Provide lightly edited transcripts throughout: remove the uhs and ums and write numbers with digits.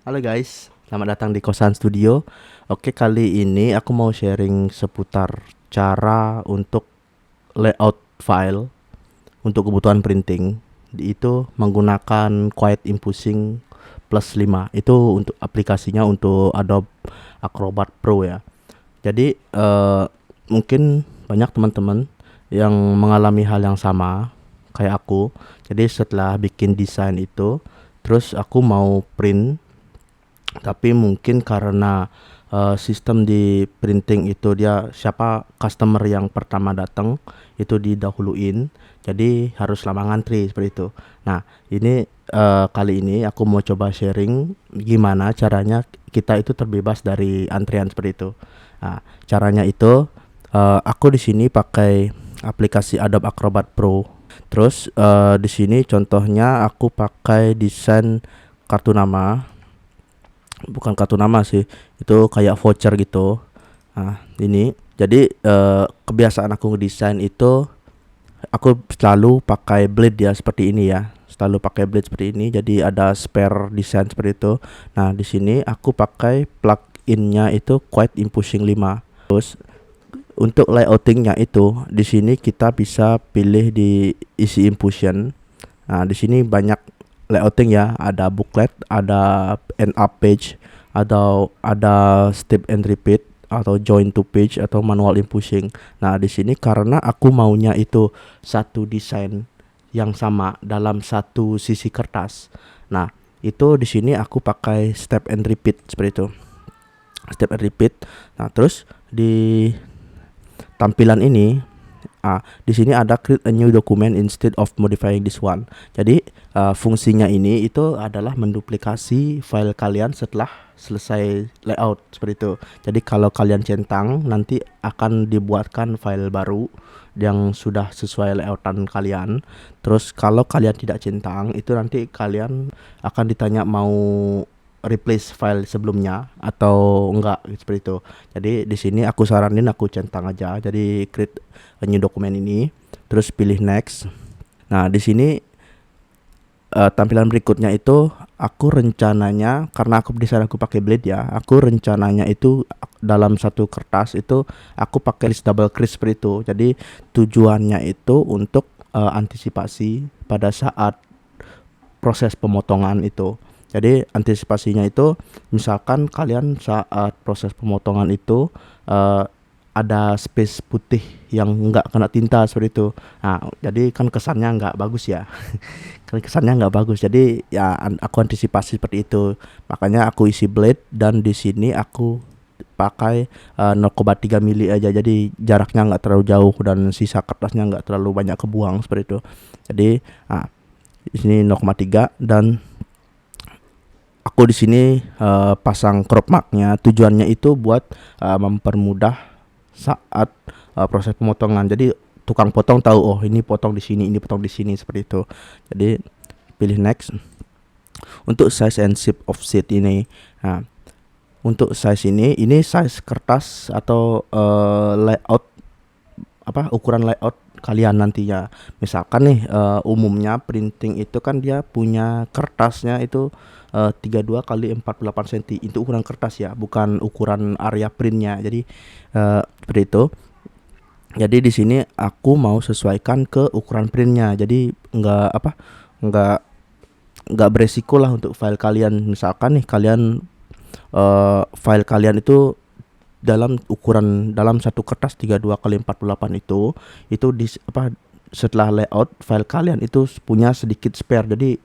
Halo guys, selamat datang di Kosan Studio. Oke, kali ini aku mau sharing seputar cara untuk layout file untuk kebutuhan printing. Itu menggunakan Quiet Imposing plus 5. Itu untuk aplikasinya untuk Adobe Acrobat Pro ya. Jadi mungkin banyak teman-teman yang mengalami hal yang sama kayak aku. Jadi setelah bikin desain itu, terus aku mau print, tapi mungkin karena sistem di printing itu dia siapa customer yang pertama datang itu didahuluin, jadi harus lama ngantri seperti itu. Nah, ini kali ini aku mau coba sharing gimana caranya kita itu terbebas dari antrian seperti itu. Nah, caranya itu aku di sini pakai aplikasi Adobe Acrobat Pro. Terus di sini contohnya aku pakai desain kartu nama, bukan kartu nama sih, itu kayak voucher gitu. Nah, ini jadi kebiasaan aku ngedesain itu aku selalu pakai blade ya, seperti ini ya. Selalu pakai blade seperti ini, jadi ada spare desain seperti itu. Nah, di sini aku pakai plugin-nya itu Quiet Imposing 5. Terus untuk layoutingnya itu di sini kita bisa pilih di isi imposition. Nah, di sini banyak layouting ya, ada booklet, ada end up page, atau ada step and repeat, atau join to page, atau manual inpushing. Nah, di sini karena aku maunya itu satu desain yang sama dalam satu sisi kertas. Nah, itu di sini aku pakai step and repeat seperti itu. Step and repeat. Nah, terus di tampilan ini, di sini ada create a new document instead of modifying this one. Jadi fungsinya ini itu adalah menduplikasi file kalian setelah selesai layout seperti itu. Jadi kalau kalian centang, nanti akan dibuatkan file baru yang sudah sesuai layoutan kalian. Terus kalau kalian tidak centang, itu nanti kalian akan ditanya mau replace file sebelumnya atau enggak seperti itu. Jadi di sini aku saranin aku centang aja. Jadi create a new document ini, terus pilih next. Nah, di sini tampilan berikutnya itu aku rencananya, karena aku desain aku pakai blade ya, aku rencananya itu dalam satu kertas itu aku pakai list double crease seperti itu. Jadi tujuannya itu untuk antisipasi pada saat proses pemotongan itu. Jadi antisipasinya itu, misalkan kalian saat proses pemotongan itu ada space putih yang nggak kena tinta seperti itu. Nah, jadi kan kesannya nggak bagus ya. Kan kesannya nggak bagus. Jadi ya aku antisipasi seperti itu. Makanya aku isi blade, dan di sini aku pakai 0,3 mili aja. Jadi jaraknya nggak terlalu jauh dan sisa kertasnya nggak terlalu banyak kebuang seperti itu. Jadi di sini 0,3, dan aku di sini pasang crop marknya. Tujuannya itu buat mempermudah saat proses pemotongan. Jadi tukang potong tahu, oh ini potong di sini, ini potong di sini seperti itu. Jadi pilih next. Untuk size and shape offset ini, nah, untuk size ini size kertas atau layout, ukuran layout kalian nantinya. Misalkan nih umumnya printing itu kan dia punya kertasnya itu 32 kali 48 cm. Itu ukuran kertas ya, bukan ukuran area printnya. Jadi seperti itu. Jadi di sini aku mau sesuaikan ke ukuran printnya. Jadi nggak nggak beresiko lah untuk file kalian. Misalkan nih kalian file kalian itu dalam satu kertas 32 kali 48 itu setelah layout file kalian itu punya sedikit spare. Jadi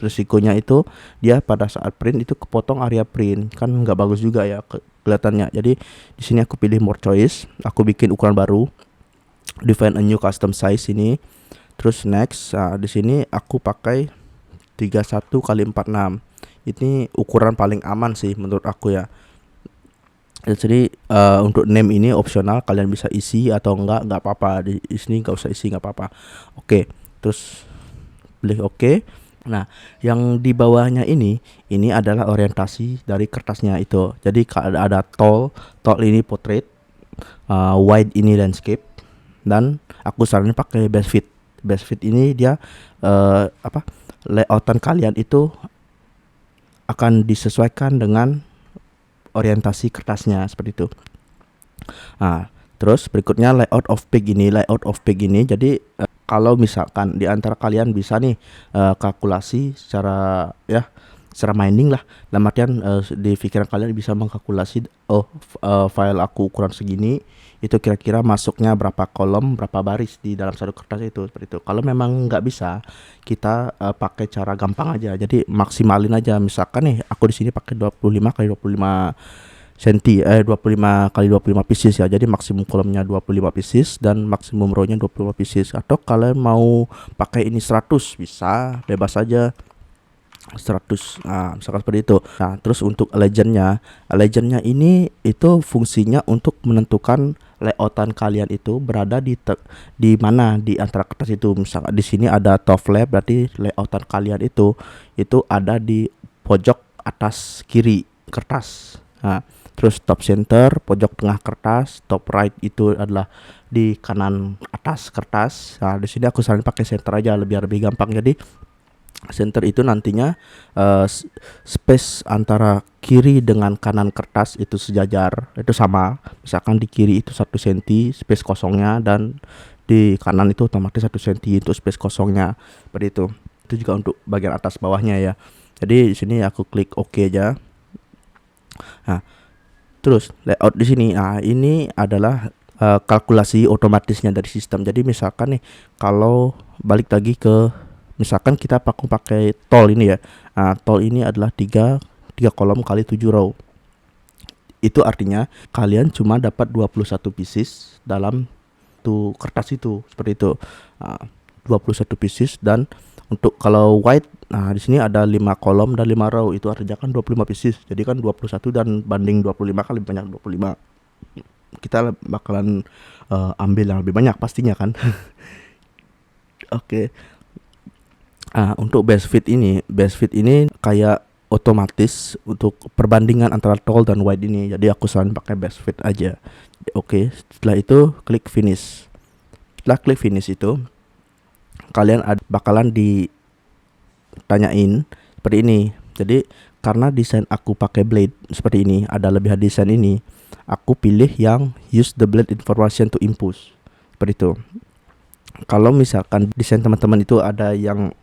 resikonya itu dia pada saat print itu kepotong area print, kan nggak bagus juga ya kelihatannya. Jadi di sini aku pilih more choice, aku bikin ukuran baru, define a new custom size ini, terus next. Nah, di sini aku pakai 31 kali 46. Ini ukuran paling aman sih menurut aku ya. Jadi untuk name ini opsional, kalian bisa isi atau nggak apa-apa. Di sini nggak usah isi, nggak apa-apa. Oke, terus pilih oke. Nah, yang di bawahnya ini adalah orientasi dari kertasnya itu. Jadi ada tall ini portrait, wide ini landscape, dan aku saranin pakai best fit. Best fit ini dia layoutan kalian itu akan disesuaikan dengan orientasi kertasnya seperti itu. Nah, terus berikutnya layout of page ini. Layout of page ini jadi kalau misalkan di antara kalian bisa nih kalkulasi secara secara mining lah, dalam artian di pikiran kalian bisa mengkalkulasi file aku ukuran segini itu kira-kira masuknya berapa kolom berapa baris di dalam satu kertas itu, seperti itu. Kalau memang nggak bisa, kita pakai cara gampang aja, jadi maksimalin aja. Misalkan nih aku di sini pakai 25 kali 25 senti 25 kali 25 pieces ya, jadi maksimum kolomnya 25 pieces dan maksimum row-nya 25 pieces. Atau kalian mau pakai ini 100 bisa, bebas aja 100. Nah, misalkan seperti itu. Nah, terus untuk legendnya ini itu fungsinya untuk menentukan layoutan kalian itu berada di mana di antara kertas itu. Misalkan di sini ada top left, berarti layoutan kalian itu ada di pojok atas kiri kertas. Nah, terus top center pojok tengah kertas, top right itu adalah di kanan atas kertas. Nah, di sini aku selalu pakai center aja lebih gampang. Jadi center itu nantinya space antara kiri dengan kanan kertas itu sejajar, itu sama. Misalkan di kiri itu 1 cm space kosongnya, dan di kanan itu otomatis 1 cm untuk space kosongnya, seperti itu. Itu juga untuk bagian atas bawahnya ya. Jadi di sini aku klik OK aja. Nah, terus layout di sini. Nah, ini adalah kalkulasi otomatisnya dari sistem. Jadi misalkan nih, kalau balik lagi ke misalkan kita pakai tol ini ya. Nah, tol ini adalah 3 kolom kali 7 row. Itu artinya kalian cuma dapat 21 pieces dalam tuh kertas itu, seperti itu. Nah, 21 pieces. Dan untuk kalau white, nah di sini ada 5 kolom dan 5 row, itu artinya kan 25 pieces. Jadi kan 21 dan banding 25 kali banyak 25. Kita bakalan ambil yang lebih banyak pastinya kan. Oke. Untuk best fit ini kayak otomatis untuk perbandingan antara tall dan wide ini. Jadi aku selalu pakai best fit aja. Oke, setelah itu klik finish. Setelah klik finish itu kalian bakalan ditanyain seperti ini. Jadi karena desain aku pakai blade seperti ini, ada lebihan desain ini, aku pilih yang use the blade information to impose, seperti itu. Kalau misalkan desain teman-teman itu ada yang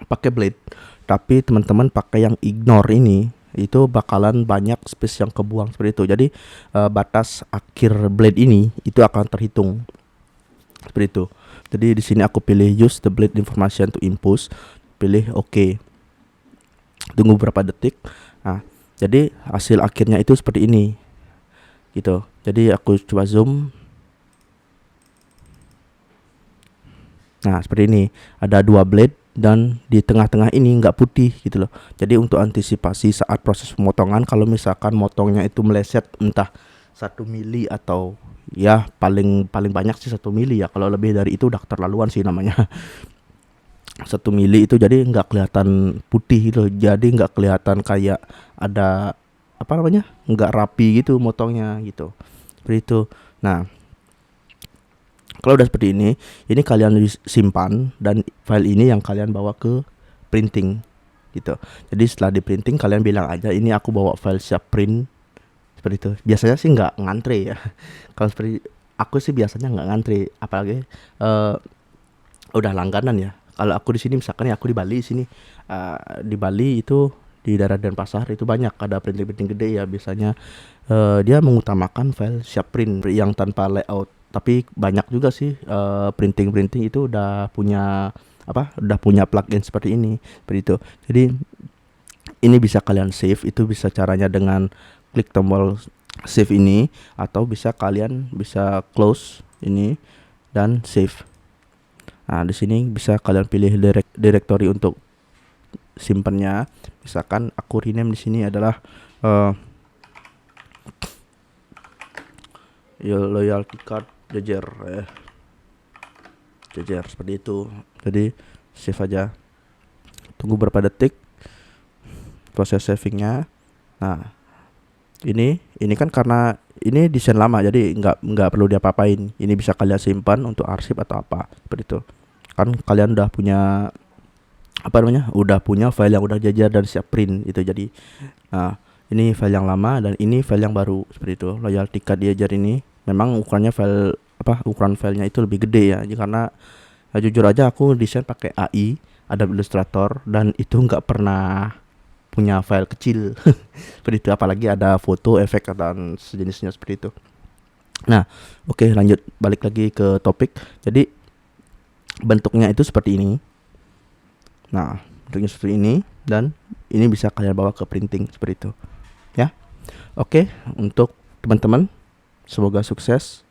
pakai blade tapi teman-teman pakai yang ignore ini, itu bakalan banyak space yang kebuang, seperti itu. Jadi batas akhir blade ini itu akan terhitung, seperti itu. Jadi di sini aku pilih use the blade information to impose, pilih OK. Tunggu beberapa detik. Nah, jadi hasil akhirnya itu seperti ini gitu. Jadi aku coba zoom. Nah, seperti ini. Ada 2 blade dan di tengah-tengah ini nggak putih gitu loh. Jadi untuk antisipasi saat proses pemotongan, kalau misalkan motongnya itu meleset entah 1 mili atau ya paling banyak sih 1 mili ya. Kalau lebih dari itu udah keterlaluan sih namanya. 1 mili itu jadi nggak kelihatan putih gitu. Jadi nggak kelihatan kayak ada apa namanya, nggak rapi gitu motongnya gitu, seperti itu. Nah, kalau udah seperti ini kalian simpan, dan file ini yang kalian bawa ke printing gitu. Jadi setelah di printing kalian bilang aja ini aku bawa file siap print, seperti itu. Biasanya sih nggak ngantre ya. Kalau seperti aku sih biasanya nggak ngantre, apalagi udah langganan ya. Kalau aku di sini misalkan ya aku di Bali sini, di Bali itu di daerah Denpasar itu banyak ada printing gede ya. Biasanya dia mengutamakan file siap print yang tanpa layout. Tapi banyak juga sih printing itu udah punya plugin seperti ini, seperti itu. Jadi ini bisa kalian save, itu bisa caranya dengan klik tombol save ini, atau kalian bisa close ini dan save. Nah, di sini bisa kalian pilih directory untuk simpannya. Misalkan aku rename di sini adalah loyalty card jejer seperti itu. Jadi save aja. Tunggu berapa detik proses savingnya. Nah, ini kan karena ini desain lama, jadi nggak perlu diapa-apain. Ini bisa kalian simpan untuk arsip atau apa, seperti itu. Kan kalian udah punya apa namanya, udah punya file yang udah jajar dan siap print itu. Jadi nah, ini file yang lama dan ini file yang baru seperti itu. Loyalty card diajar ini memang ukurannya file ukuran filenya itu lebih gede ya. Karena jujur aja aku desain pakai AI, Adobe Illustrator, dan itu nggak pernah punya file kecil seperti itu, apalagi ada foto, efek dan sejenisnya seperti itu. Nah, oke, lanjut balik lagi ke topik. Jadi bentuknya itu seperti ini. Nah, bentuknya seperti ini dan ini bisa kalian bawa ke printing seperti itu. Ya. Oke, untuk teman-teman semoga sukses.